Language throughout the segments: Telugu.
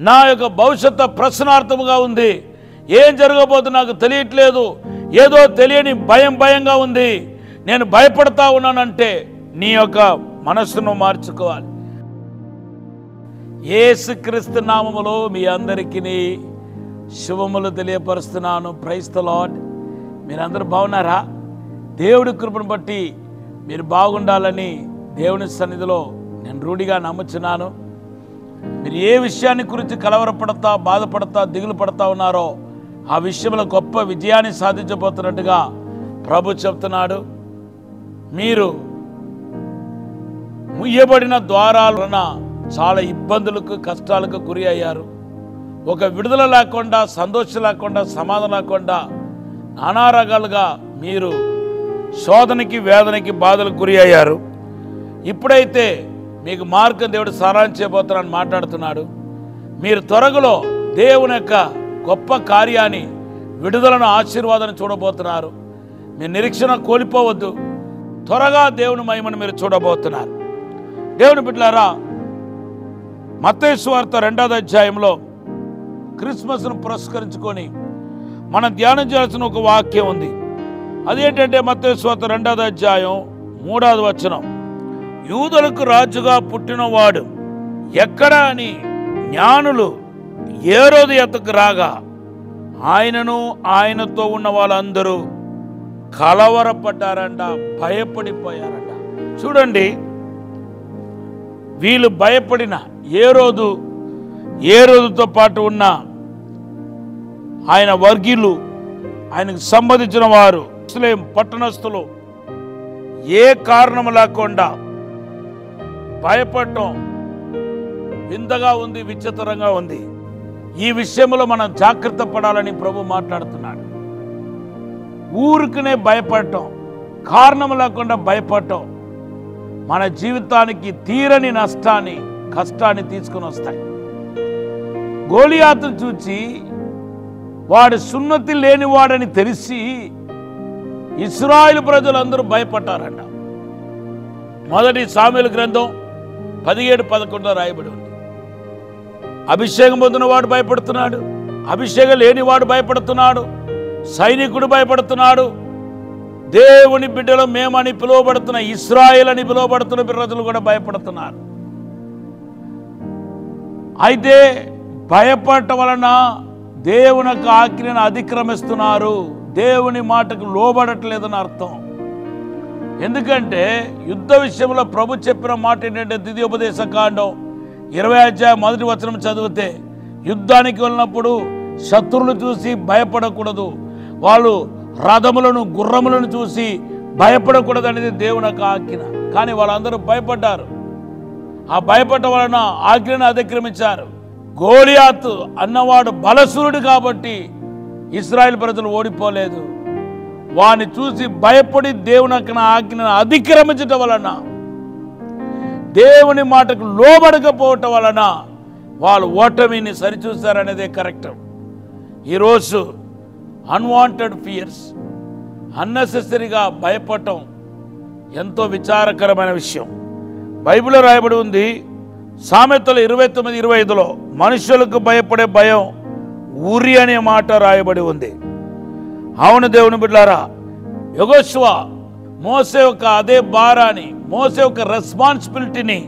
నా యొక్క భవిష్యత్తు ప్రశ్నార్థముగా ఉంది. ఏం జరగబోతుందో నాకు తెలియట్లేదు, ఏదో తెలియని భయంగా ఉంది, నేను భయపడతా ఉన్నానంటే నీ యొక్క మనస్సును మార్చుకోవాలి. యేసుక్రీస్తు నామములో మీ అందరికీ శుభములు తెలియపరుస్తున్నాను. Praise the lord. మీరందరూ బాగున్నారా? దేవుడి కృపను బట్టి మీరు బాగుండాలని దేవుని సన్నిధిలో నేను రూఢిగా నమ్ముచున్నాను. మీరు ఏ విషయాన్ని గురించి కలవరపడతా, బాధపడతా, దిగులు పడతా ఉన్నారో ఆ విషయంలో గొప్ప విజయాన్ని సాధించబోతున్నట్టుగా ప్రభు చెప్తున్నాడు. మీరు ముయ్యబడిన ద్వారాల వలన చాలా ఇబ్బందులకు, కష్టాలకు గురి అయ్యారు. ఒక విడుదల లేకుండా, సంతోషం లేకుండా, సమాధానం లేకుండా నానా రకాలుగా మీరు శోధనకి, వేదనకి, బాధలకు గురి అయ్యారు. ఇప్పుడైతే మీకు మార్గం దేవుడు సారాంశించబోతున్నాడని మాట్లాడుతున్నాడు. మీరు త్వరలో దేవుని యొక్క గొప్ప కార్యాన్ని, విడుదలను, ఆశీర్వాదాన్ని చూడబోతున్నారు. మీ నిరీక్షణ కోల్పోవద్దు. త్వరగా దేవుని మహిమను మీరు చూడబోతున్నారు. దేవుని బిడ్డలారా, మత్తయి సువార్త 2వ అధ్యాయంలో క్రిస్మస్ను పురస్కరించుకొని మనం ధ్యానం చేయాల్సిన ఒక వాక్యం ఉంది. అదేంటంటే మత్తయి సువార్త 2వ అధ్యాయం 3వ వచనం, యూదులకు రాజుగా పుట్టినవాడు ఎక్కడ అని జ్ఞానులు హేరోదు యొద్దకు రాగా ఆయనను ఆయనతో ఉన్న వాళ్ళందరూ కలవరపడ్డారంట, భయపడిపోయారంట. చూడండి, వీళ్ళు భయపడిన హేరోదుతో పాటు ఉన్న ఆయన వర్గీయులు, ఆయనకు సంబంధించిన వారు, ముస్లిం పట్టణస్థులు ఏ కారణం లేకుండా భయపడటం వింతగా ఉంది, విచిత్రంగా ఉంది. ఈ విషయంలో మనం జాగ్రత్త పడాలని ప్రభు మాట్లాడుతున్నాడు. ఊరికనే భయపడటం, కారణం లేకుండా భయపడటం మన జీవితానికి తీరని నష్టాన్ని, కష్టాన్ని తీసుకుని వస్తాయి. గోలియాతును చూచి వాడు సున్నతి లేనివాడని తెలిసి ఇశ్రాయేలు ప్రజలందరూ భయపడ్డారంట. మొదటి సామెలు గ్రంథం 17:11 రాయబడి ఉంది. అభిషేకం పొందినవాడు భయపడుతున్నాడు, అభిషేకం లేనివాడు భయపడుతున్నాడు, సైనికుడు భయపడుతున్నాడు, దేవుని బిడ్డలు మేమని పిలువబడుతున్న, ఇశ్రాయేల్ అని పిలువబడుతున్న ప్రజలు కూడా భయపడుతున్నారు. అయితే భయపడటం వలన దేవుని యొక్క ఆజ్ఞను అతిక్రమిస్తున్నారు, దేవుని మాటకు లోబడట్లేదని అర్థం. ఎందుకంటే యుద్ధ విషయంలో ప్రభు చెప్పిన మాట ఏంటంటే, ద్వితీయోపదేశ కాండం 20వ అధ్యాయం 1వ వచనం చదివితే, యుద్ధానికి వెళ్ళినప్పుడు శత్రువులు చూసి భయపడకూడదు, వాళ్ళు రథములను, గుర్రములను చూసి భయపడకూడదు అనేది దేవుని యొక్క ఆజ్ఞ. కానీ వాళ్ళందరూ భయపడ్డారు. ఆ భయపడటం వలన ఆజ్ఞను అతిక్రమించారు. గోలియాతు అన్నవాడు బలసూరుడు కాబట్టి ఇశ్రాయేల్ ప్రజలు ఓడిపోలేదు. వాని చూసి భయపడి దేవుని యొక్క ఆజ్ఞను అతిక్రమించటం వలన, దేవుని మాటకు లోబడకపోవటం వలన వాళ్ళు ఓటమిని సరిచూశారనేదే కరెక్ట్. ఈరోజు అన్వాంటెడ్ ఫియర్స్, అన్నెసెసరీగా భయపడటం ఎంతో విచారకరమైన విషయం. బైబిల్లో రాయబడి ఉంది, సామెతలు 29:25లో మనుషులకు భయపడే భయం ఉరి అనే మాట రాయబడి ఉంది. అవును దేవుని బిడ్డలారా, యెహోషువ మోసే యొక్క అదే భారాన్ని, మోసే యొక్క రెస్పాన్సిబిలిటీని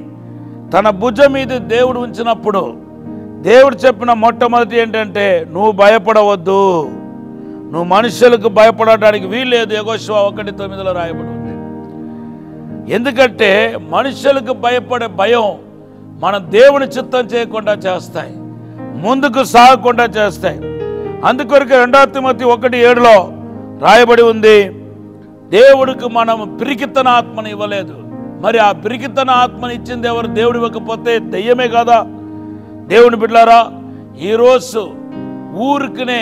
తన భుజం మీద దేవుడు ఉంచినప్పుడు దేవుడు చెప్పిన మొట్టమొదటి ఏంటంటే, నువ్వు భయపడవద్దు, నువ్వు మనుషులకు భయపడటానికి వీల్లేదు. యెహోషువ 1:9లో రాయబడి ఉంది. ఎందుకంటే మనుషులకు భయపడే భయం మన దేవుని చిత్తం చేయకుండా చేస్తాయి, ముందుకు సాగకుండా చేస్తాయి. అందుకొరకు 2 తిమోతి 1:7లో రాయబడి ఉంది, దేవుడికి మనం పిరికితన ఆత్మని ఇవ్వలేదు. మరి ఆ పిరికితన ఆత్మని ఇచ్చింది ఎవరు? దేవుడు ఇవ్వకపోతే దెయ్యమే కదా. దేవుని బిడ్డలారా, ఈరోజు ఊరికినే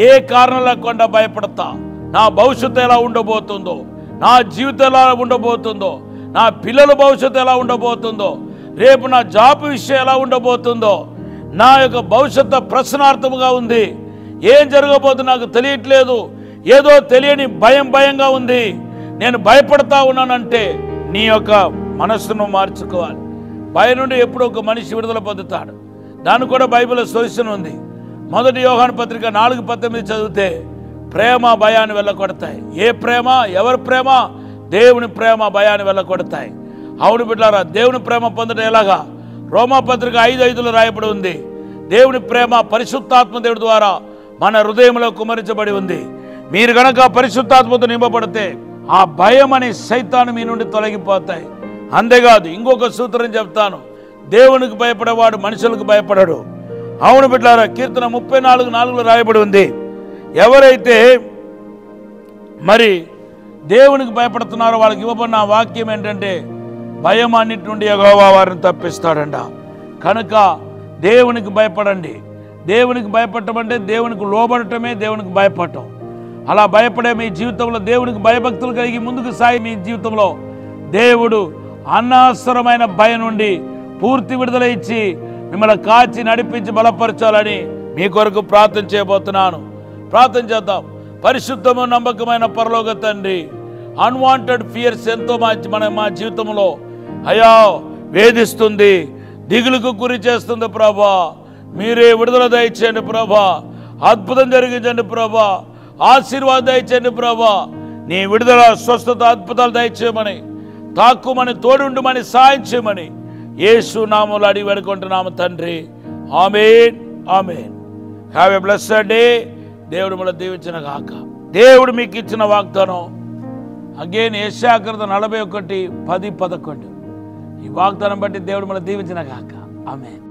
ఏ కారణం లేకుండా భయపడతా, నా భవిష్యత్తు ఎలా ఉండబోతుందో, నా జీవితం ఎలా ఉండబోతుందో, నా పిల్లల భవిష్యత్తు ఎలా ఉండబోతుందో, రేపు నా జాబ్ విషయం ఎలా ఉండబోతుందో, నా యొక్క భవిష్యత్తు ప్రశ్నార్థముగా ఉంది, ఏం జరగబోతుందో నాకు తెలియట్లేదు, ఏదో తెలియని భయంగా ఉంది, నేను భయపడతా ఉన్నానంటే నీ యొక్క మనస్సును మార్చుకోవాలి. భయం నుండి ఎప్పుడు ఒక మనిషి విడుదల పొందుతాడు. దానికి కూడా బైబిల్లో సొల్యూషన్ ఉంది. 1 యోహాను పత్రిక 4:18 చదివితే ప్రేమ భయాన్ని వెళ్ళగొడతాయి. ఏ ప్రేమ? ఎవరి ప్రేమ? దేవుని ప్రేమ భయాన్ని వెళ్ళగొడతాయి. అవును బిడ్డారా, దేవుని ప్రేమ పొందడం ఎలాగా? రోమా పత్రిక 5:5 రాయబడి ఉంది. దేవుని ప్రేమ పరిశుద్ధాత్మ దేవుడి ద్వారా మన హృదయంలో కుమరించబడి ఉంది. మీరు గనక పరిశుద్ధాత్మతో నింపబడితే ఆ భయం అనే సైతాను మీ నుండి తొలగిపోతాయి. అంతేకాదు, ఇంకొక సూత్రం చెప్తాను. దేవునికి భయపడేవాడు మనుషులకు భయపడడు. అవును బిడ్డారా, కీర్తన 34:4 రాయబడి ఉంది. ఎవరైతే మరి దేవునికి భయపడుతున్నారో వాళ్ళకి ఇవ్వబడిన వాక్యం ఏంటంటే, భయం అన్నిటి నుండి యెహోవా వారిని తప్పిస్తాడంట. కనుక దేవునికి భయపడండి. దేవునికి భయపడటం అంటే దేవునికి లోబడటమే దేవునికి భయపడటం. అలా భయపడే మీ జీవితంలో దేవునికి భయభక్తులు కలిగి ముందుకు సాగి మీ జీవితంలో దేవుడు అనవసరమైన భయం నుండి పూర్తి విడుదల ఇచ్చి మిమ్మల్ని కాచి నడిపించి బలపరచాలని మీ కొరకు ప్రార్థన చేయబోతున్నాను. ప్రార్థన చేద్దాం. పరిశుద్ధము నమ్మకమైన పరలోక తండ్రి, అన్వాంటెడ్ ఫియర్స్ ఎంతో మా జీవితంలో అయ్యా వేధిస్తుంది, దిగులుకు గురి చేస్తుంది ప్రభా. మీరే విడుదల దయచేయండి ప్రభా. అద్భుతం జరిగించండి ప్రభా. ఆశీర్వాదం దయచేయండి ప్రభా. నీ విడుదల, స్వస్థత, అద్భుతాలు దయచేయమని, తాక్కుమని, తోడుండుమని, సాయం చేయమని యేసు నామములో అడిగి వేడుకుంటున్నాము తండ్రి. Amen, amen. Have a blessed day. దేవుడు మిమ్మల్ని దీవించిన గాక. దేవుడు మీకు ఇచ్చిన వాగ్దానం అగైన్ యెషయా 41:10-11. ఈ వాగ్దానం బట్టి దేవుడు మిమ్మల్ని దీవించిన గాక. ఆమేన్.